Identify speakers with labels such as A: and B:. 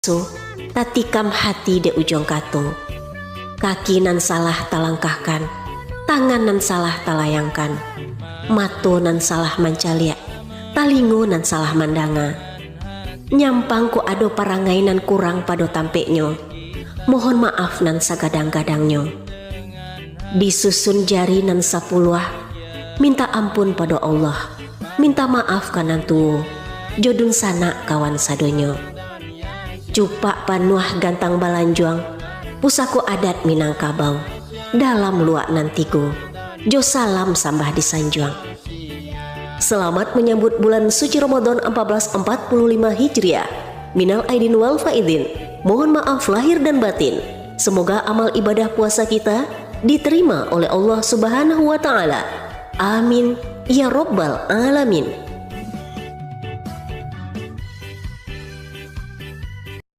A: So, tatikam hati de ujung kato, kaki nan salah talangkahkan, tangan nan salah talayangkan, mato nan salah mancaliak, talingo nan salah mandanga. Nyampang ku ado parangai nan kurang pado tampeknyo, mohon maaf nan sagadang-gadangnya. Disusun jari nan sapuluah, minta ampun pada Allah, minta maaf kanan tuwo, jodun sana kawan sadonyo. Cupak panuah gantang balanjuang, pusaku adat Minangkabau, dalam luak nantiku, jo salam sambah di Sanjuang. Selamat menyambut bulan suci Ramadan 1445 Hijriah. Minal aidin wal faidin, mohon maaf lahir dan batin. Semoga amal ibadah puasa kita diterima oleh Allah Subhanahu wa Ta'ala. Amin ya Rabbal Alamin.